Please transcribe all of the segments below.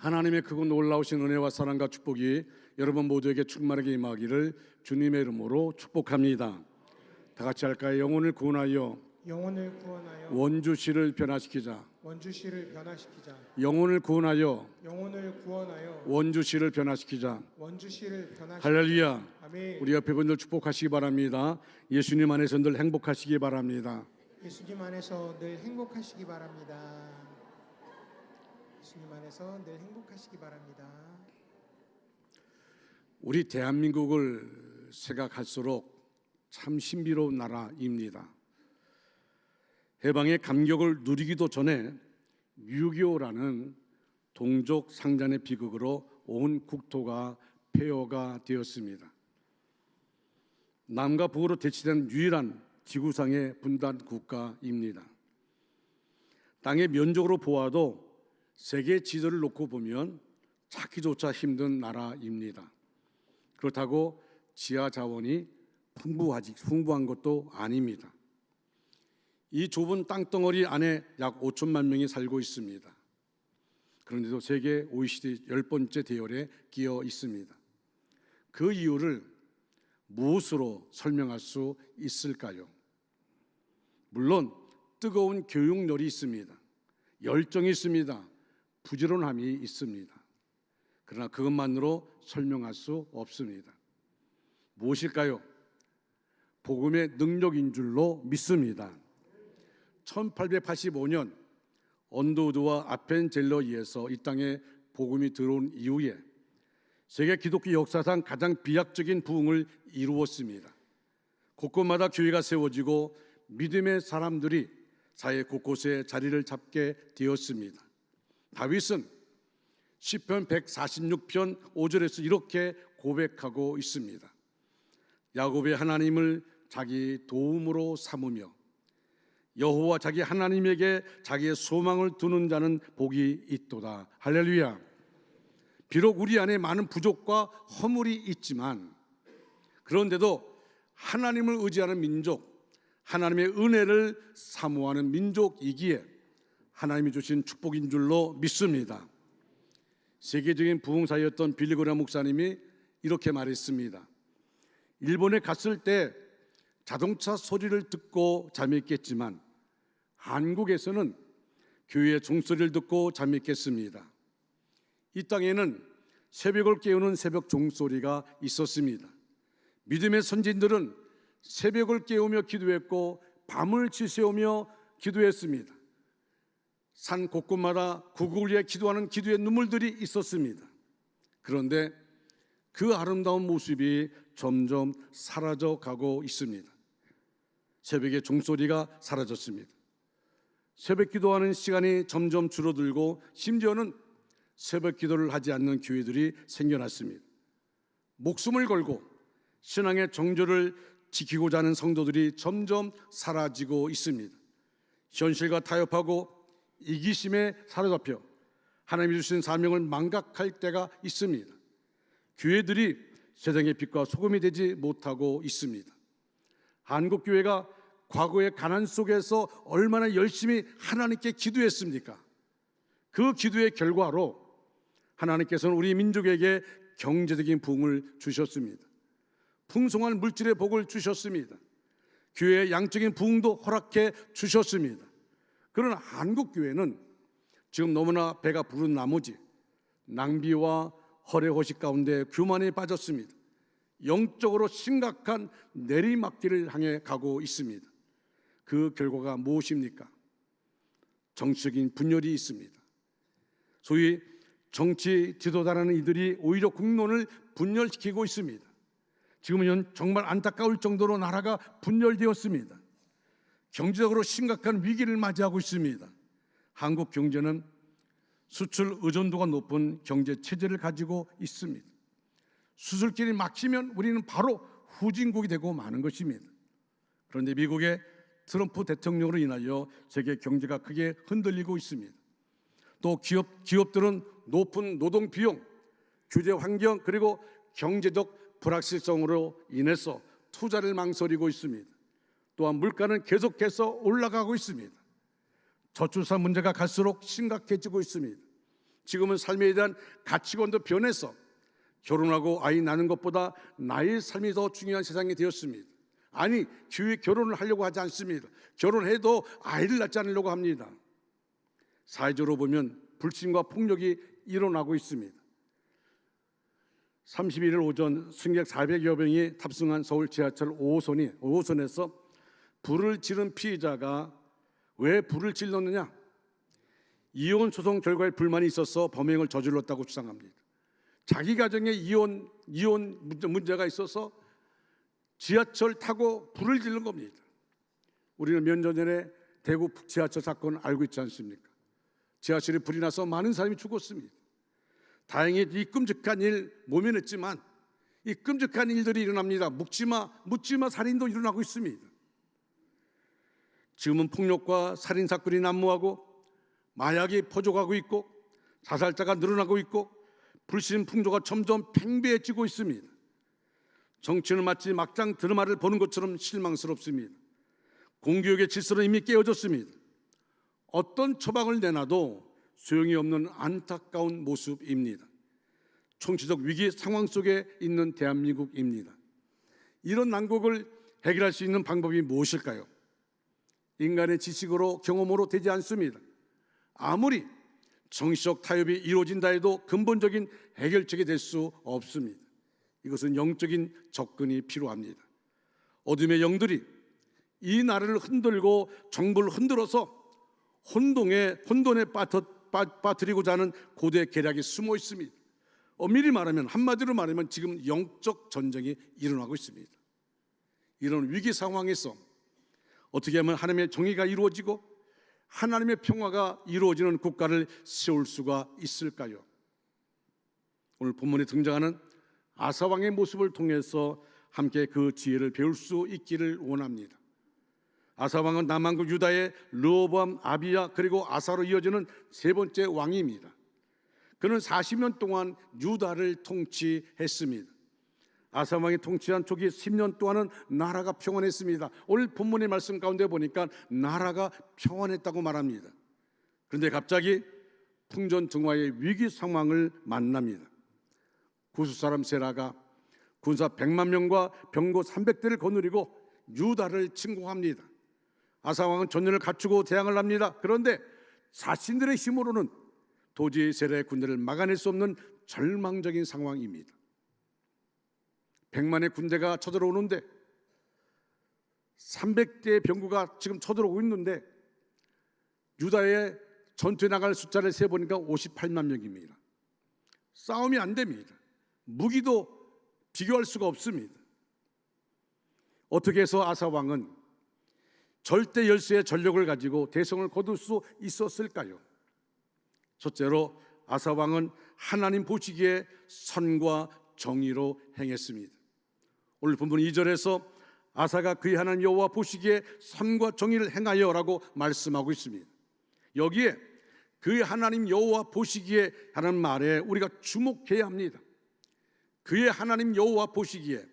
하나님의 크고 놀라우신 은혜와 사랑과 축복이 여러분 모두에게 충만하게 임하기를 주님의 이름으로 축복합니다. 다 같이 할까요? 영혼을 구원하여 원주시를 변화시키자. 영혼을 구원하여 원주시를 변화시키자. 할렐루야. 아멘. 우리 옆에 분들 축복하시기 바랍니다. 예수님 안에서 늘 행복하시기 바랍니다. 예수님 안에서 늘 행복하시기 바랍니다. 예수님 안에서 늘 행복하시기 바랍니다. 우리 대한민국을 생각할수록 참 신비로운 나라입니다. 해방의 감격을 누리기도 전에 6.25라는 동족 상잔의 비극으로 온 국토가 폐허가 되었습니다. 남과 북으로 대치된 유일한 지구상의 분단 국가입니다. 땅의 면적으로 보아도 세계 지도를 놓고 보면 찾기조차 힘든 나라입니다. 그렇다고 지하 자원이 풍부한 것도 아닙니다. 이 좁은 땅덩어리 안에 약 5천만 명이 살고 있습니다. 그런데도 세계 OECD 10번째 대열에 끼어 있습니다. 그 이유를 무엇으로 설명할 수 있을까요? 물론 뜨거운 교육열이 있습니다. 열정이 있습니다. 부지런함이 있습니다. 그러나 그것만으로 설명할 수 없습니다. 무엇일까요? 복음의 능력인 줄로 믿습니다. 1885년 언더우드와 아펜젤러이에서 이 땅에 복음이 들어온 이후에 세계 기독교 역사상 가장 비약적인 부흥을 이루었습니다. 곳곳마다 교회가 세워지고 믿음의 사람들이 사회 곳곳에 자리를 잡게 되었습니다. 다윗은 시편 146편 5절에서 이렇게 고백하고 있습니다. 야곱의 하나님을 자기 도움으로 삼으며 여호와 자기 하나님에게 자기의 소망을 두는 자는 복이 있도다. 할렐루야. 비록 우리 안에 많은 부족과 허물이 있지만 그런데도 하나님을 의지하는 민족, 하나님의 은혜를 사모하는 민족이기에 하나님이 주신 축복인 줄로 믿습니다. 세계적인 부흥사였던 빌리그레함 목사님이 이렇게 말했습니다. 일본에 갔을 때 자동차 소리를 듣고 잠이 깼지만 한국에서는 교회의 종소리를 듣고 잠이 깼습니다. 이 땅에는 새벽을 깨우는 새벽 종소리가 있었습니다. 믿음의 선진들은 새벽을 깨우며 기도했고 밤을 지새우며 기도했습니다. 산 곳곳마다 구국을 위해 기도하는 기도의 눈물들이 있었습니다. 그런데 그 아름다운 모습이 점점 사라져가고 있습니다. 새벽의 종소리가 사라졌습니다. 새벽 기도하는 시간이 점점 줄어들고 심지어는 새벽 기도를 하지 않는 교회들이 생겨났습니다. 목숨을 걸고 신앙의 정조를 지키고자 하는 성도들이 점점 사라지고 있습니다. 현실과 타협하고 이기심에 사로잡혀 하나님이 주신 사명을 망각할 때가 있습니다. 교회들이 세상의 빛과 소금이 되지 못하고 있습니다. 한국교회가 과거의 가난 속에서 얼마나 열심히 하나님께 기도했습니까? 그 기도의 결과로 하나님께서는 우리 민족에게 경제적인 부흥을 주셨습니다. 풍성한 물질의 복을 주셨습니다. 교회의 양적인 부흥도 허락해 주셨습니다. 그러나 한국교회는 지금 너무나 배가 부른 나머지 낭비와 허례허식 가운데 교만에 빠졌습니다. 영적으로 심각한 내리막길을 향해 가고 있습니다. 그 결과가 무엇입니까? 정치적인 분열이 있습니다. 소위 정치 지도자라는 이들이 오히려 국론을 분열시키고 있습니다. 지금은 정말 안타까울 정도로 나라가 분열되었습니다. 경제적으로 심각한 위기를 맞이하고 있습니다. 한국 경제는 수출 의존도가 높은 경제 체제를 가지고 있습니다. 수술길이 막히면 우리는 바로 후진국이 되고 마는 것입니다. 그런데 미국의 트럼프 대통령으로 인하여 세계 경제가 크게 흔들리고 있습니다. 또 기업들은 높은 노동 비용, 규제 환경 그리고 경제적 불확실성으로 인해서 투자를 망설이고 있습니다. 또한 물가는 계속해서 올라가고 있습니다. 저출산 문제가 갈수록 심각해지고 있습니다. 지금은 삶에 대한 가치관도 변해서 결혼하고 아이 낳는 것보다 나의 삶이 더 중요한 세상이 되었습니다. 아니, 결혼을 하려고 하지 않습니다. 결혼해도 아이를 낳지 않으려고 합니다. 사회적으로 보면 불신과 폭력이 일어나고 있습니다. 31일 오전 승객 400여 명이 탑승한 서울 지하철 5호선에서 불을 지른 피해자가 왜 불을 질렀느냐? 이혼 소송 결과에 불만이 있어서 범행을 저질렀다고 주장합니다. 자기 가정에 이혼 문제가 있어서 지하철 타고 불을 지른 겁니다. 우리는 몇 년 전에 대구 지하철 사건 알고 있지 않습니까? 지하철에 불이 나서 많은 사람이 죽었습니다. 다행히 이 끔찍한 일 모면했지만 이 끔찍한 일들이 일어납니다. 묻지마 살인도 일어나고 있습니다. 지금은 폭력과 살인 사건이 난무하고 마약이 퍼져가고 있고 자살자가 늘어나고 있고 불신 풍조가 점점 팽배해지고 있습니다. 정치는 마치 막장 드라마를 보는 것처럼 실망스럽습니다. 공교육의 질서는 이미 깨어졌습니다. 어떤 처방을 내놔도 소용이 없는 안타까운 모습입니다. 총체적 위기 상황 속에 있는 대한민국입니다. 이런 난국을 해결할 수 있는 방법이 무엇일까요? 인간의 지식으로 경험으로 되지 않습니다. 아무리 정치적 타협이 이루어진다 해도 근본적인 해결책이 될 수 없습니다. 이것은 영적인 접근이 필요합니다. 어둠의 영들이 이 나라를 흔들고 정부를 흔들어서 혼돈에 빠뜨리고자 하는 고대 계략이 숨어 있습니다. 엄밀히 말하면, 한마디로 말하면 지금 영적 전쟁이 일어나고 있습니다. 이런 위기 상황에서 어떻게 하면 하나님의 정의가 이루어지고 하나님의 평화가 이루어지는 국가를 세울 수가 있을까요? 오늘 본문에 등장하는 아사왕의 모습을 통해서 함께 그 지혜를 배울 수 있기를 원합니다. 아사왕은 남한국 유다의 르호보암, 아비야 그리고 아사로 이어지는 세 번째 왕입니다. 그는 40년 동안 유다를 통치했습니다. 아사왕이 통치한 초기 10년 동안은 나라가 평안했습니다. 오늘 본문의 말씀 가운데 보니까 나라가 평안했다고 말합니다. 그런데 갑자기 풍전등화의 위기 상황을 만납니다. 구스 사람 세라가 군사 100만 명과 병거 300대를 거느리고 유다를 침공합니다. 아사왕은 전열을 갖추고 대항을 합니다. 그런데 자신들의 힘으로는 도저히 세라의 군대를 막아낼 수 없는 절망적인 상황입니다. 100만의 군대가 쳐들어오는데 300대의 병구가 지금 쳐들어오고 있는데 유다의 전투에 나갈 숫자를 세보니까 58만 명입니다. 싸움이 안 됩니다. 무기도 비교할 수가 없습니다. 어떻게 해서 아사왕은 절대 열세의 전력을 가지고 대성을 거둘 수 있었을까요? 첫째로 아사왕은 하나님 보시기에 선과 정의로 행했습니다. 오늘 본문 2절에서 아사가 그의 하나님 여호와 보시기에 선과 정의를 행하여라고 말씀하고 있습니다. 여기에 그의 하나님 여호와 보시기에 하는 말에 우리가 주목해야 합니다. 그의 하나님 여호와 보시기에,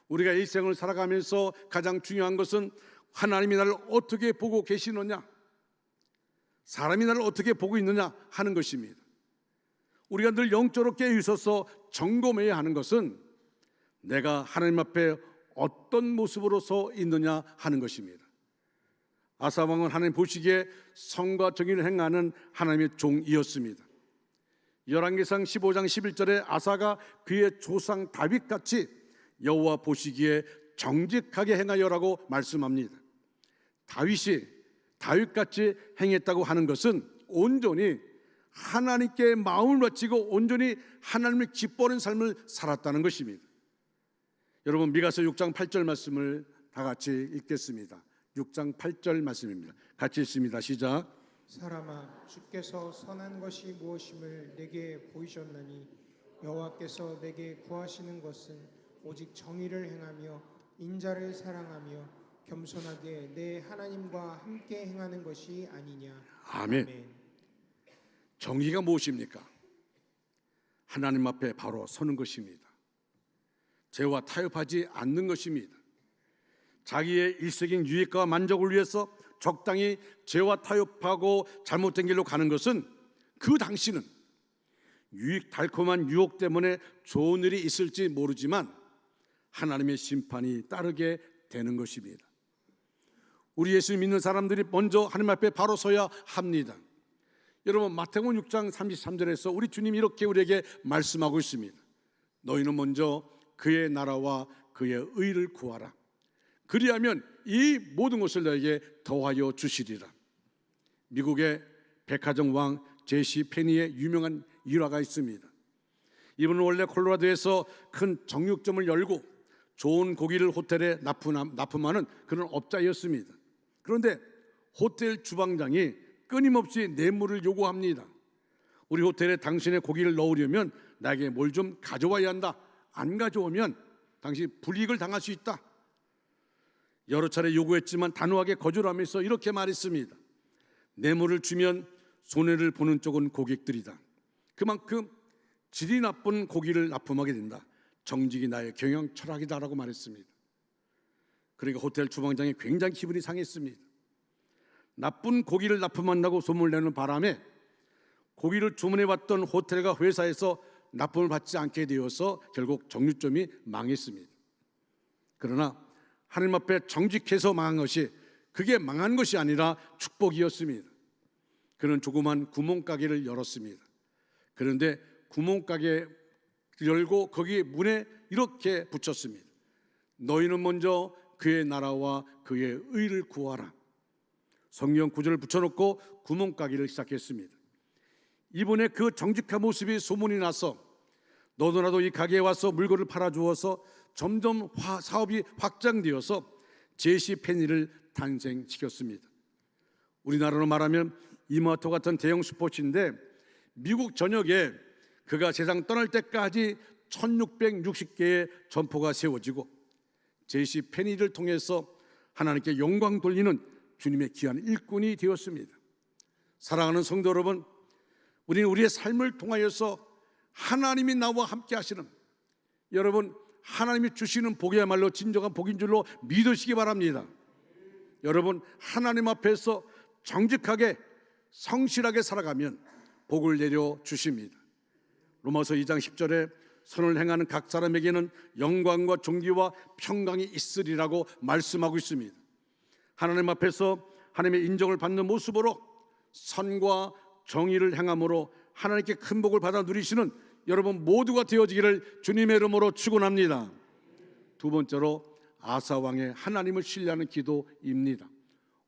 우리가 일생을 살아가면서 가장 중요한 것은 하나님이 나를 어떻게 보고 계시느냐, 사람이 나를 어떻게 보고 있느냐 하는 것입니다. 우리가 늘 영적으로 깨어 있어서 점검해야 하는 것은 내가 하나님 앞에 어떤 모습으로 서 있느냐 하는 것입니다. 아사왕은 하나님 보시기에 선과 정의를 행하는 하나님의 종이었습니다. 열왕기상 15장 11절에 아사가 그의 조상 다윗같이 여호와 보시기에 정직하게 행하여라고 말씀합니다. 다윗이 다윗같이 행했다고 하는 것은 온전히 하나님께 마음을 바치고 온전히 하나님을 기뻐하는 삶을 살았다는 것입니다. 여러분, 미가서 6장 8절 말씀을 다 같이 읽겠습니다. 6장 8절 말씀입니다. 같이 읽습니다. 시작. 사람아, 주께서 선한 것이 무엇임을 내게 보이셨나니 여호와께서 내게 구하시는 것은 오직 정의를 행하며 인자를 사랑하며 겸손하게 내 하나님과 함께 행하는 것이 아니냐. 아멘. 아멘. 정의가 무엇입니까? 하나님 앞에 바로 서는 것입니다. 죄와 타협하지 않는 것입니다. 자기의 일시적인 유익과 만족을 위해서 적당히 죄와 타협하고 잘못된 길로 가는 것은 그 당시는 달콤한 유혹 때문에 좋은 일이 있을지 모르지만 하나님의 심판이 따르게 되는 것입니다. 우리 예수 믿는 사람들이 먼저 하나님 앞에 바로 서야 합니다. 여러분, 마태복음 6장 33절에서 우리 주님이 이렇게 우리에게 말씀하고 있습니다. 너희는 먼저 그의 나라와 그의 의를 구하라. 그리하면 이 모든 것을 너에게 더하여 주시리라. 미국의 백화점 왕 제시 페니의 유명한 일화가 있습니다. 이분은 원래 콜로라도에서 큰 정육점을 열고 좋은 고기를 호텔에 납품하는 그런 업자였습니다. 그런데 호텔 주방장이 끊임없이 뇌물을 요구합니다. 우리 호텔에 당신의 고기를 넣으려면 나에게 뭘 좀 가져와야 한다. 안 가져오면 당신 불이익을 당할 수 있다. 여러 차례 요구했지만 단호하게 거절하면서 이렇게 말했습니다. 뇌물을 주면 손해를 보는 쪽은 고객들이다. 그만큼 질이 나쁜 고기를 납품하게 된다. 정직이 나의 경영 철학이다라고 말했습니다. 그러니까 호텔 주방장이 굉장히 기분이 상했습니다. 나쁜 고기를 납품한다고 소문을 내는 바람에 고기를 주문해왔던 호텔과 회사에서 납품을 받지 않게 되어서 결국 정육점이 망했습니다. 그러나 하나님 앞에 정직해서 망한 것이, 그게 망한 것이 아니라 축복이었습니다. 그는 조그만 구멍가게를 열었습니다. 그런데 구멍가게 열고 거기 문에 이렇게 붙였습니다. 너희는 먼저 그의 나라와 그의 의를 구하라. 성경 구절을 붙여놓고 구멍가게를 시작했습니다. 이분의 그 정직한 모습이 소문이 나서 너도 나도 이 가게에 와서 물건을 팔아주어서 점점 사업이 확장되어서 제시 페니를 탄생시켰습니다. 우리나라로 말하면 이마트 같은 대형 슈퍼시인데 미국 전역에 그가 세상 떠날 때까지 1660개의 점포가 세워지고 제시 페니를 통해서 하나님께 영광 돌리는 주님의 귀한 일꾼이 되었습니다. 사랑하는 성도 여러분, 우리는 우리의 삶을 통하여서 하나님이 나와 함께 하시는, 여러분, 하나님이 주시는 복이야말로 진정한 복인 줄로 믿으시기 바랍니다. 여러분, 하나님 앞에서 정직하게 성실하게 살아가면 복을 내려 주십니다. 로마서 2장 10절에 선을 행하는 각 사람에게는 영광과 존귀와 평강이 있으리라고 말씀하고 있습니다. 하나님 앞에서 하나님의 인정을 받는 모습으로 선과 정의를 행함으로 하나님께 큰 복을 받아 누리시는 여러분 모두가 되어지기를 주님의 이름으로 축원합니다. 두 번째로 아사왕의 하나님을 신뢰하는 기도입니다.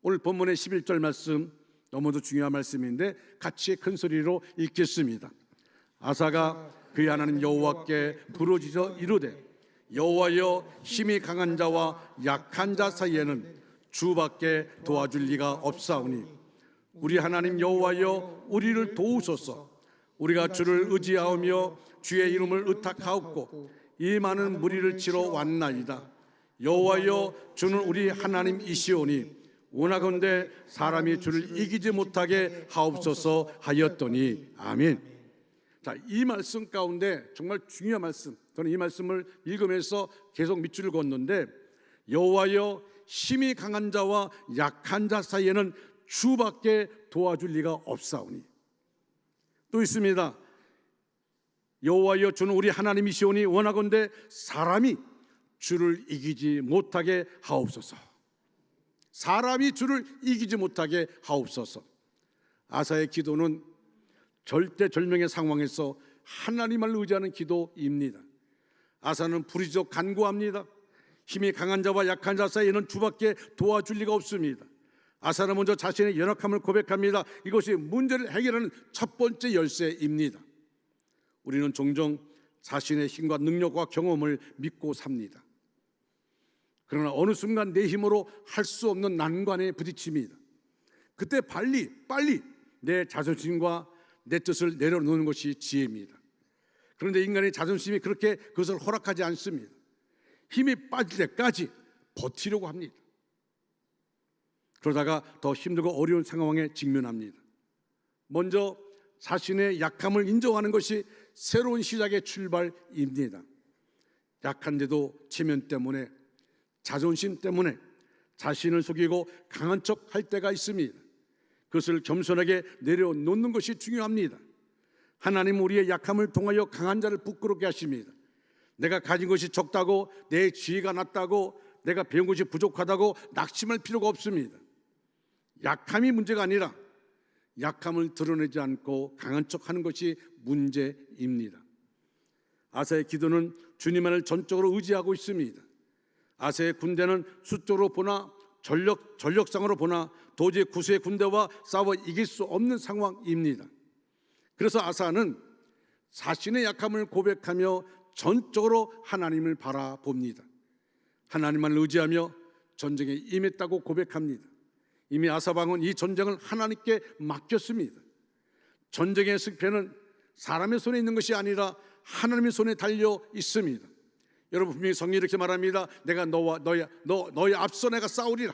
오늘 본문의 11절 말씀 너무도 중요한 말씀인데 같이 큰 소리로 읽겠습니다. 아사가 그의 하나님 여호와께 부르짖어 이르되 여호와여, 힘이 강한 자와 약한 자 사이에는 주밖에 도와줄 리가 없사오니 우리 하나님 여호와여, 우리를 도우소서. 우리가 주를 의지하오며 주의 이름을 의탁하옵고 이 많은 무리를 치러 왔나이다. 여호와여, 주는 우리 하나님이시오니 원하건대 사람이 주를 이기지 못하게 하옵소서 하였더니 아멘. 자, 이 말씀 가운데 정말 중요한 말씀, 저는 이 말씀을 읽으면서 계속 밑줄을 걷는데 여호와여, 힘이 강한 자와 약한 자 사이에는 주밖에 도와줄 리가 없사오니. 또 있습니다. 여호와여, 주는 우리 하나님이시오니 원하건대 사람이 주를 이기지 못하게 하옵소서. 사람이 주를 이기지 못하게 하옵소서. 아사의 기도는 절대절명의 상황에서 하나님을 의지하는 기도입니다. 아사는 부르짖어 간구합니다. 힘이 강한 자와 약한 자 사이에는 주밖에 도와줄 리가 없습니다. 아사는 먼저 자신의 연약함을 고백합니다. 이것이 문제를 해결하는 첫 번째 열쇠입니다. 우리는 종종 자신의 힘과 능력과 경험을 믿고 삽니다. 그러나 어느 순간 내 힘으로 할 수 없는 난관에 부딪힙니다. 그때 빨리 내 자존심과 내 뜻을 내려놓는 것이 지혜입니다. 그런데 인간의 자존심이 그렇게 그것을 허락하지 않습니다. 힘이 빠질 때까지 버티려고 합니다. 그러다가 더 힘들고 어려운 상황에 직면합니다. 먼저 자신의 약함을 인정하는 것이 새로운 시작의 출발입니다. 약한데도 체면 때문에, 자존심 때문에 자신을 속이고 강한 척 할 때가 있습니다. 그것을 겸손하게 내려놓는 것이 중요합니다. 하나님 우리의 약함을 통하여 강한 자를 부끄럽게 하십니다. 내가 가진 것이 적다고, 내 지혜가 낮다고, 내가 배운 것이 부족하다고 낙심할 필요가 없습니다. 약함이 문제가 아니라 약함을 드러내지 않고 강한 척하는 것이 문제입니다. 아사의 기도는 주님만을 전적으로 의지하고 있습니다. 아사의 군대는 수적으로 보나 전력상으로 보나 도저히 구수의 군대와 싸워 이길 수 없는 상황입니다. 그래서 아사는 자신의 약함을 고백하며 전적으로 하나님을 바라봅니다. 하나님만을 의지하며 전쟁에 임했다고 고백합니다. 이미 아사방은 이 전쟁을 하나님께 맡겼습니다. 전쟁의 승패는 사람의 손에 있는 것이 아니라 하나님의 손에 달려 있습니다. 여러분, 분명히 성경이 이렇게 말합니다. 내가 너희 앞서 내가 싸우리라.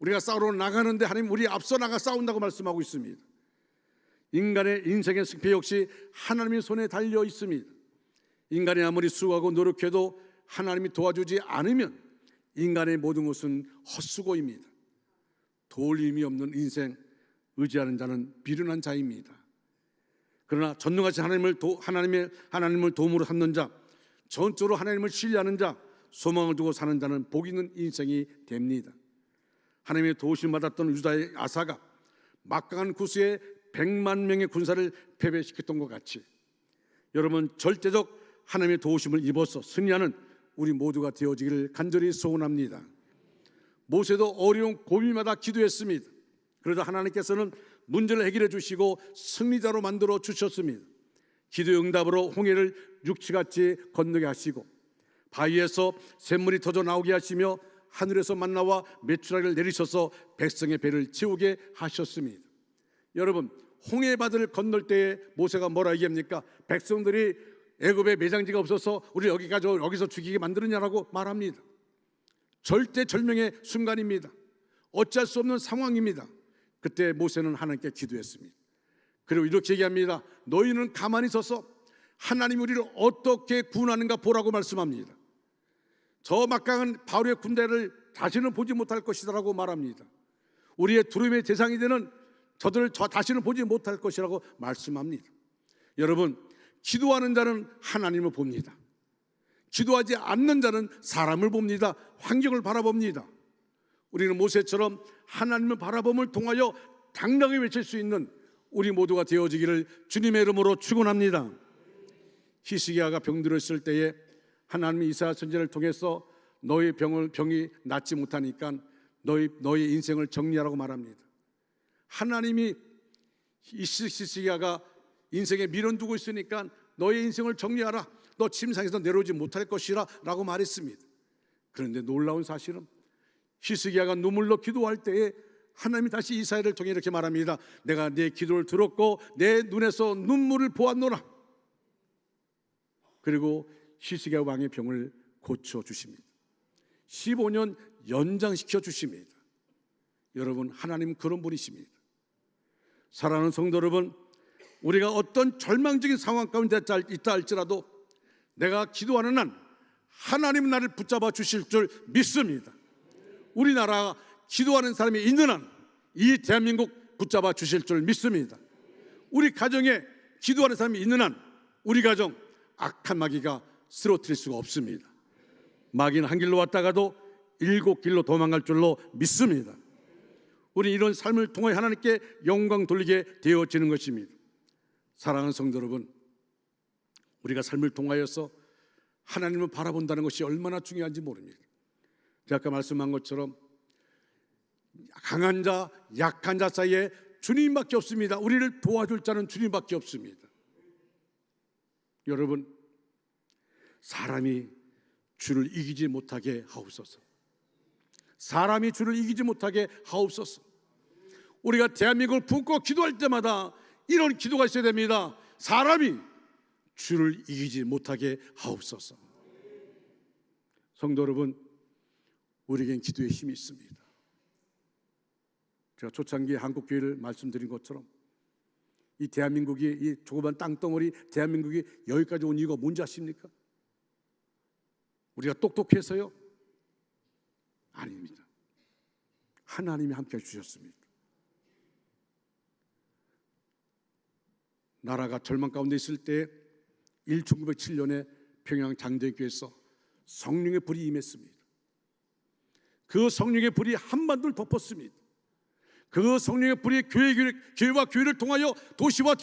우리가 싸우러 나가는데 하나님 우리 앞서 나가 싸운다고 말씀하고 있습니다. 인간의 인생의 승패 역시 하나님의 손에 달려 있습니다. 인간이 아무리 수고하고 노력해도 하나님이 도와주지 않으면 인간의 모든 것은 헛수고입니다. 도울 힘이 없는 인생, 의지하는 자는 비련한 자입니다. 그러나 전능하신 하나님을 도움으로 삼는 자, 전적으로 하나님을 신뢰하는 자, 소망을 두고 사는 자는 복 있는 인생이 됩니다. 하나님의 도우심 받았던 유다의 아사가 막강한 구스에 100만 명의 군사를 패배시켰던 것 같이 여러분, 절대적 하나님의 도우심을 입어서 승리하는 우리 모두가 되어지기를 간절히 소원합니다. 모세도 어려운 고비마다 기도했습니다. 그러자 하나님께서는 문제를 해결해 주시고 승리자로 만들어 주셨습니다. 기도의 응답으로 홍해를 육지같이 건너게 하시고 바위에서 샘물이 터져 나오게 하시며 하늘에서 만나와 메추라기를 내리셔서 백성의 배를 채우게 하셨습니다. 여러분, 홍해바다를 건널 때에 모세가 뭐라 얘기합니까? 백성들이 애굽에 매장지가 없어서 우리 여기서 죽이게 만드느냐라고 말합니다. 절대절명의 순간입니다. 어찌할 수 없는 상황입니다. 그때 모세는 하나님께 기도했습니다. 그리고 이렇게 얘기합니다. 너희는 가만히 서서 하나님 우리를 어떻게 구원하는가 보라고 말씀합니다. 저 막강한 바로의 군대를 다시는 보지 못할 것이라고 말합니다. 우리의 두려움의 대상이 되는 저들을 다시는 보지 못할 것이라고 말씀합니다. 여러분, 기도하는 자는 하나님을 봅니다. 기도하지 않는 자는 사람을 봅니다. 환경을 바라봅니다. 우리는 모세처럼 하나님을 바라봄을 통하여 당당히 외칠 수 있는 우리 모두가 되어지기를 주님의 이름으로 축원합니다. 히스기야가 병들었을 때에 하나님이 이사야 선지자를 통해서 너의 병이 낫지 못하니까 너의 인생을 정리하라고 말합니다. 하나님이 히스기야가 인생에 미련 두고 있으니까 너의 인생을 정리하라. 너 침상에서 내려오지 못할 것이라 라고 말했습니다. 그런데 놀라운 사실은 히스기야가 눈물로 기도할 때에 하나님이 다시 이사야를 통해 이렇게 말합니다. 내가 네 기도를 들었고 내 눈에서 눈물을 보았노라. 그리고 히스기야 왕의 병을 고쳐주십니다. 15년 연장시켜 주십니다. 여러분, 하나님 그런 분이십니다. 사랑하는 성도 여러분, 우리가 어떤 절망적인 상황 가운데 있다 할지라도 내가 기도하는 한 하나님은 나를 붙잡아 주실 줄 믿습니다. 우리나라 기도하는 사람이 있는 한 이 대한민국 붙잡아 주실 줄 믿습니다. 우리 가정에 기도하는 사람이 있는 한 우리 가정 악한 마귀가 쓰러뜨릴 수가 없습니다. 마귀는 한 길로 왔다가도 7길로 도망갈 줄로 믿습니다. 우리 이런 삶을 통해 하나님께 영광 돌리게 되어지는 것입니다. 사랑하는 성도 여러분, 우리가 삶을 통하여서 하나님을 바라본다는 것이 얼마나 중요한지 모릅니다. 제가 아까 말씀한 것처럼 강한 자, 약한 자 사이에 주님밖에 없습니다. 우리를 도와줄 자는 주님밖에 없습니다. 여러분, 사람이 주를 이기지 못하게 하옵소서. 사람이 주를 이기지 못하게 하옵소서. 우리가 대한민국을 품고 기도할 때마다 이런 기도가 있어야 됩니다. 사람이 주를 이기지 못하게 하옵소서. 성도 여러분, 우리에겐 기도의 힘이 있습니다. 제가 초창기에 한국교회를 말씀드린 것처럼 이 대한민국이, 이 조그만 땅덩어리 대한민국이 여기까지 온 이유가 뭔지 아십니까? 우리가 똑똑해서요? 아닙니다. 하나님이 함께 해주셨습니다. 나라가 절망 가운데 있을 때 1907년에 평양 장대교회에서 성령의 불이 임했습니다. 그 성령의 불이 한반도를 덮었습니다. 그 성령의 불이 교회와 교회를 통하여 도시와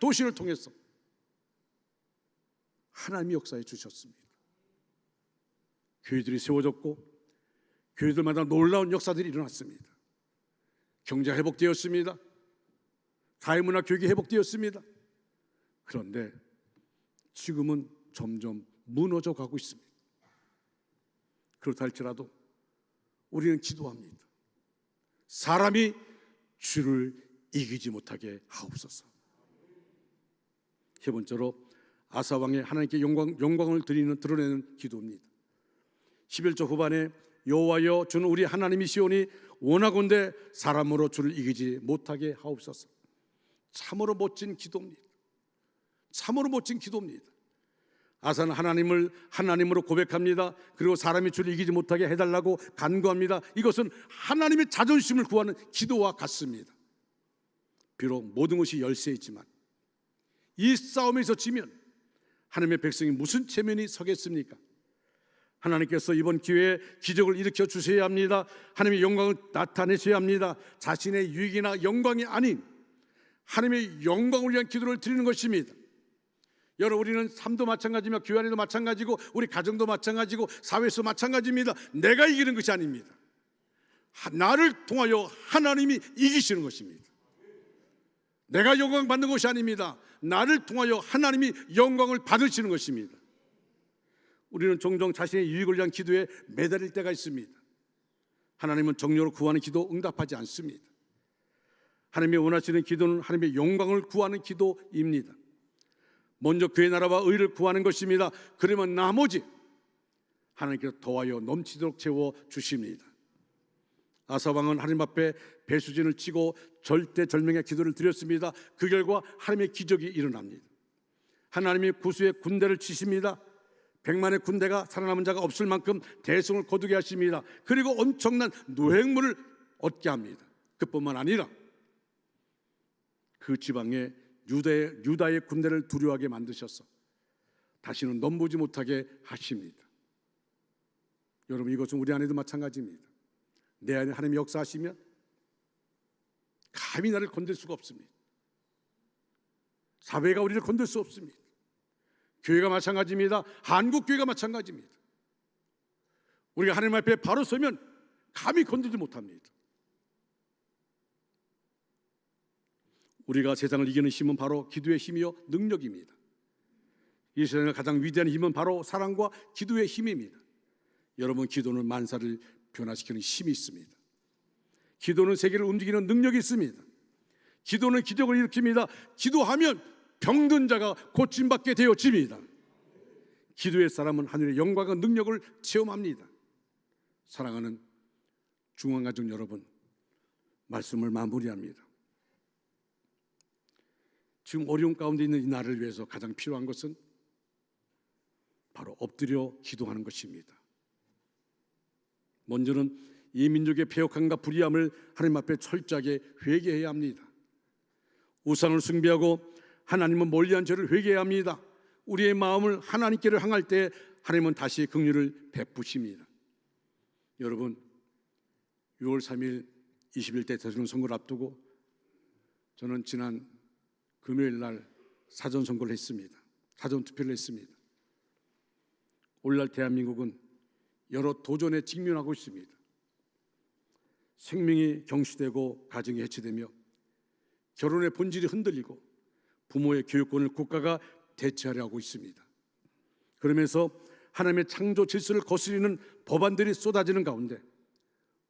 도시를 통해서 하나님이 역사해 주셨습니다. 교회들이 세워졌고 교회들마다 놀라운 역사들이 일어났습니다. 경제가 회복되었습니다. 사회문화 교육이 회복되었습니다. 그런데 지금은 점점 무너져 가고 있습니다. 그렇다 할지라도 우리는 기도합니다. 사람이 주를 이기지 못하게 하옵소서. 세 번째로 아사 왕의 하나님께 영광을 드러내는 기도입니다. 11절 후반에 여호와여 주는 우리 하나님이시오니 원하건대 사람으로 주를 이기지 못하게 하옵소서. 참으로 멋진 기도입니다. 참으로 멋진 기도입니다. 아사는 하나님을 하나님으로 고백합니다. 그리고 사람이 주를 이기지 못하게 해달라고 간구합니다. 이것은 하나님의 자존심을 구하는 기도와 같습니다. 비록 모든 것이 열세이지만 이 싸움에서 지면 하나님의 백성이 무슨 체면이 서겠습니까? 하나님께서 이번 기회에 기적을 일으켜 주셔야 합니다. 하나님의 영광을 나타내셔야 합니다. 자신의 유익이나 영광이 아닌 하나님의 영광을 위한 기도를 드리는 것입니다. 여러분, 우리는 삶도 마찬가지며 교회 안에도 마찬가지고 우리 가정도 마찬가지고 사회에서 마찬가지입니다. 내가 이기는 것이 아닙니다. 나를 통하여 하나님이 이기시는 것입니다. 내가 영광 받는 것이 아닙니다. 나를 통하여 하나님이 영광을 받으시는 것입니다. 우리는 종종 자신의 유익을 위한 기도에 매달릴 때가 있습니다. 하나님은 정령으로 구하는 기도 응답하지 않습니다. 하나님이 원하시는 기도는 하나님의 영광을 구하는 기도입니다. 먼저 그의 나라와 의를 구하는 것입니다. 그러면 나머지 하나님께서 더하여 넘치도록 채워 주십니다. 아사왕은 하나님 앞에 배수진을 치고 절대절명의 기도를 드렸습니다. 그 결과 하나님의 기적이 일어납니다. 하나님이 구수의 군대를 치십니다. 100만의 군대가 살아남은 자가 없을 만큼 대성을 거두게 하십니다. 그리고 엄청난 노획물을 얻게 합니다. 그뿐만 아니라 그 지방에 유다의 군대를 두려워하게 만드셔서 다시는 넘보지 못하게 하십니다. 여러분, 이것은 우리 안에도 마찬가지입니다. 내 안에 하나님이 역사하시면 감히 나를 건들 수가 없습니다. 사회가 우리를 건들 수 없습니다. 교회가 마찬가지입니다. 한국 교회가 마찬가지입니다. 우리가 하나님 앞에 바로 서면 감히 건들지 못합니다. 우리가 세상을 이기는 힘은 바로 기도의 힘이요 능력입니다. 이 세상의 가장 위대한 힘은 바로 사랑과 기도의 힘입니다. 여러분, 기도는 만사를 변화시키는 힘이 있습니다. 기도는 세계를 움직이는 능력이 있습니다. 기도는 기적을 일으킵니다. 기도하면 병든 자가 고침받게 되어집니다. 기도의 사람은 하늘의 영광과 능력을 체험합니다. 사랑하는 중앙가족 여러분, 말씀을 마무리합니다. 지금 어려움 가운데 있는 이 나라를 위해서 가장 필요한 것은 바로 엎드려 기도하는 것입니다. 먼저는 이 민족의 패역함과 불의함을 하나님 앞에 철저하게 회개해야 합니다. 우상을 숭배하고 하나님은 멀리한 죄를 회개해야 합니다. 우리의 마음을 하나님께로 향할 때 하나님은 다시 긍휼을 베푸십니다. 여러분, 6월 3일 21대 대통령 선거를 앞두고 저는 지난 금요일 날 사전 선거를 했습니다. 사전 투표를 했습니다. 오늘날 대한민국은 여러 도전에 직면하고 있습니다. 생명이 경시되고 가정이 해체되며 결혼의 본질이 흔들리고 부모의 교육권을 국가가 대체하려 하고 있습니다. 그러면서 하나님의 창조 질서를 거스리는 법안들이 쏟아지는 가운데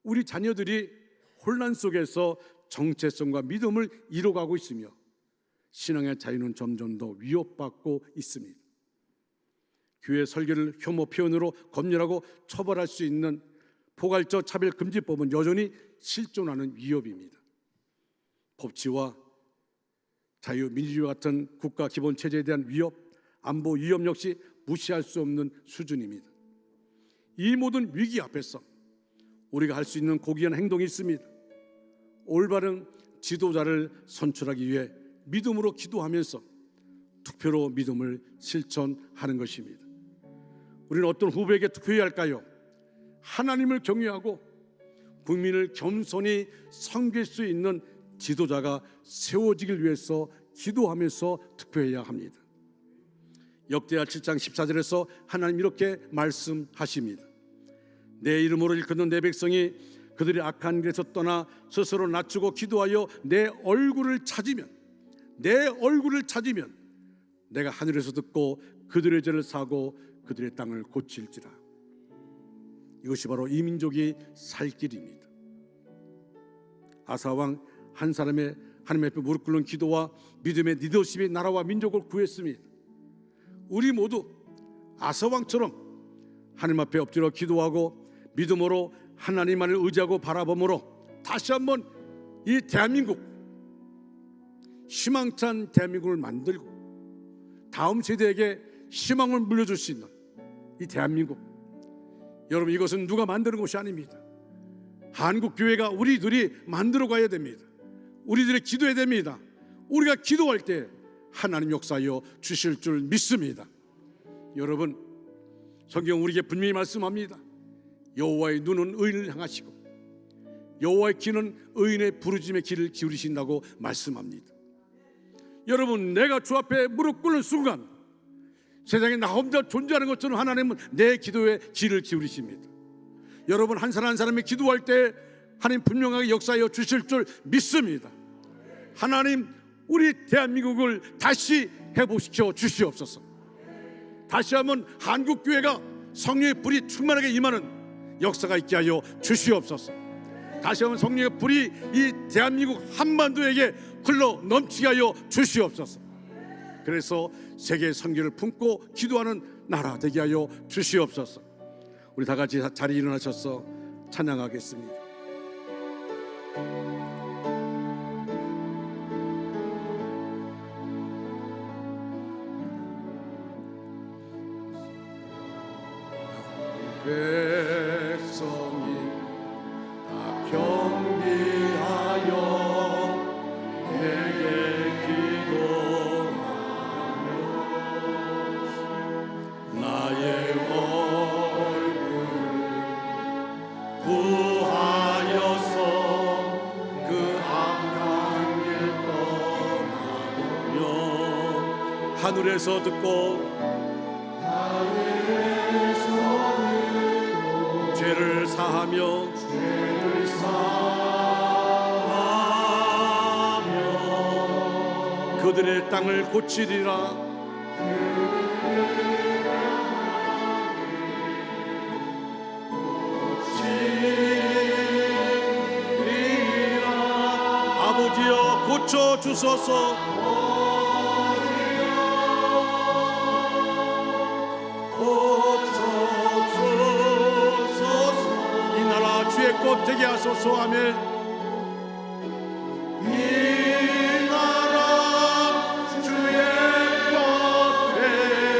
우리 자녀들이 혼란 속에서 정체성과 믿음을 잃어가고 있으며 신앙의 자유는 점점 더 위협받고 있습니다. 교회 설교를 혐오 표현으로 검열하고 처벌할 수 있는 포괄적 차별금지법은 여전히 실존하는 위협입니다. 법치와 자유민주주의 같은 국가 기본 체제에 대한 위협, 안보 위협 역시 무시할 수 없는 수준입니다. 이 모든 위기 앞에서 우리가 할 수 있는 고귀한 행동이 있습니다. 올바른 지도자를 선출하기 위해 믿음으로 기도하면서 투표로 믿음을 실천하는 것입니다. 우리는 어떤 후보에게 투표해야 할까요? 하나님을 경외하고 국민을 겸손히 섬길 수 있는 지도자가 세워지길 위해서 기도하면서 투표해야 합니다. 역대하 7장 14절에서 하나님 이렇게 말씀하십니다. 내 이름으로 일컫는 내 백성이 그들이 악한 길에서 떠나 스스로 낮추고 기도하여 내 얼굴을 찾으면 내가 하늘에서 듣고 그들의 죄를 사고 그들의 땅을 고칠지라. 이것이 바로 이 민족이 살 길입니다. 아사왕 한 사람의 하나님 앞에 무릎 꿇는 기도와 믿음의 리더십이 나라와 민족을 구했습니다. 우리 모두 아사왕처럼 하나님 앞에 엎드려 기도하고 믿음으로 하나님만을 의지하고 바라봄으로 다시 한번 이 대한민국, 희망찬 대한민국을 만들고 다음 세대에게 희망을 물려줄 수 있는 이 대한민국, 여러분, 이것은 누가 만드는 것이 아닙니다. 한국교회가 우리들이 만들어 가야 됩니다. 우리들이 기도해야 됩니다. 우리가 기도할 때 하나님 역사하여 주실 줄 믿습니다. 여러분, 성경 우리에게 분명히 말씀합니다. 여호와의 눈은 의인을 향하시고 여호와의 귀는 의인의 부르짖음의 귀를 기울이신다고 말씀합니다. 여러분, 내가 주 앞에 무릎 꿇는 순간 세상에 나 혼자 존재하는 것처럼 하나님은 내 기도에 귀를 기울이십니다. 여러분, 한 사람 한 사람이 기도할 때 하나님 분명하게 역사하여 주실 줄 믿습니다. 하나님, 우리 대한민국을 다시 회복시켜 주시옵소서. 다시 한번 한국교회가 성령의 불이 충만하게 임하는 역사가 있게 하여 주시옵소서. 다시 한번 성령의 불이 이 대한민국 한반도에게 흘러 넘치게 하여 주시옵소서. 그래서 세계 선교를 품고 기도하는 나라 되게 하여 주시옵소서. 우리 다 같이 자리에 일어나셔서 찬양하겠습니다. 백성이 다 경비하여 내게 기도하며 나의 얼굴 구하여서 그 악한 길 떠나며 하늘에서 듣고 죄를 사하며 그들의 땅을 고치리라. 아버지여 고쳐 주소서. 주의 꽃 되게 하소서. 아멘. 이 나라 주의 꽃 되게 하소서.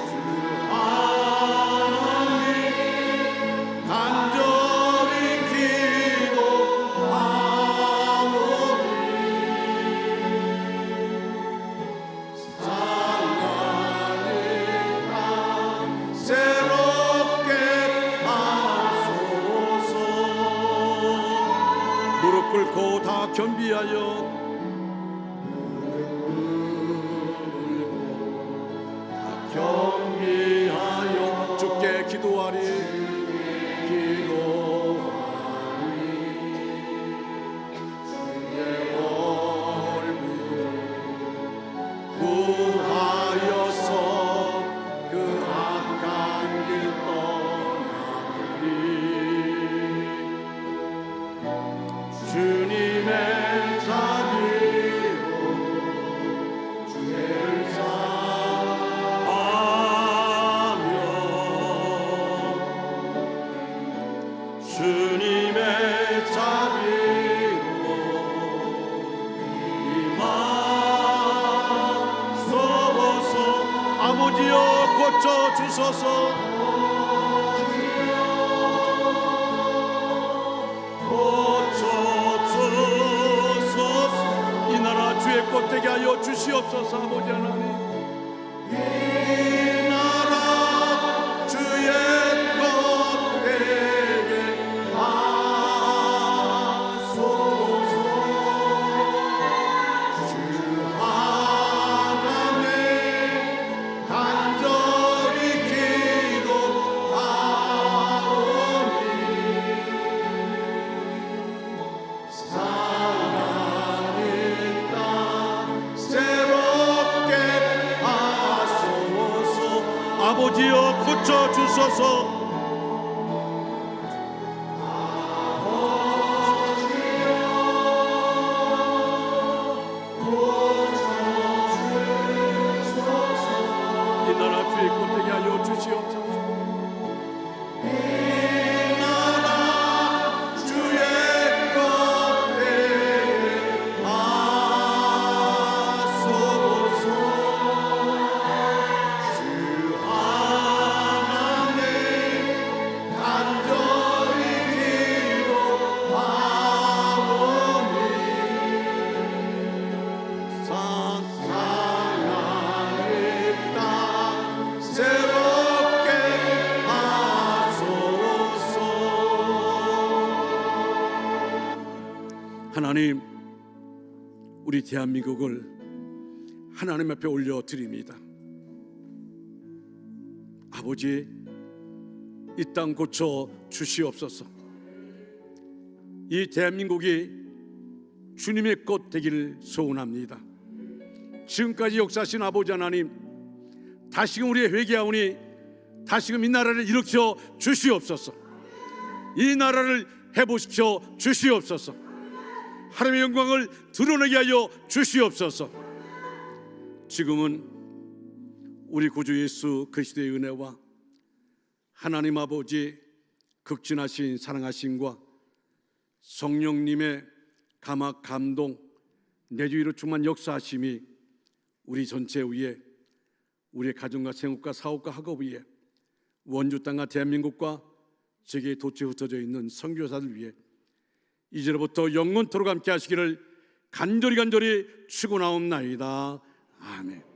주 하나님 간절히 기도하오니 새롭게 하소서. 무릎 꿇고 다 겸비하여 주께 기도하리. 주의 얼굴 구하여서 그 악한 길 떠나리. 주님의 자비로 죄를 사하며 주님의 자비로 임하소서. 아버지여 고쳐 주소서. 고쳐 고쳐 주시옵소서. 아버지 하나님, 이 나라 주의 것 되게 하소서. 주 하나님 간절히 기도하오니 사랑의 땅 새롭게 하소서. 아버지여 고쳐 주소서. 이 나라 주의 것 되게 하여 주시옵소서. 이 나라 주의 것 되게 하소서. 주 하나님 간절히 기도하오니 사랑의 땅 새롭게 하소서. 하나님, 우리 대한민국을 하나님 앞에 올려드립니다. 아버지, 이 땅 고쳐 주시옵소서. 이 대한민국이 주님의 것 되기를 소원합니다. 지금까지 역사하신 아버지 하나님, 다시금 우리의 회개하오니 다시금 이 나라를 일으켜 주시옵소서. 이 나라를 해보십시오 주시옵소서. 하나님의 영광을 드러내게 하여 주시옵소서. 지금은 우리 구주 예수 그리스도의 은혜와 하나님 아버지 극진하신 사랑하심과 성령님의 감화 감동 내주위로 충만 역사하심이 우리 전체 위에, 우리의 가정과 생업과 사업과 학업 위에, 원주 땅과 대한민국과 세계에 도처에 흩어져 있는 선교사들 위해 이제로부터 영원토록 함께 하시기를 간절히 축원하옵나이다. 아멘.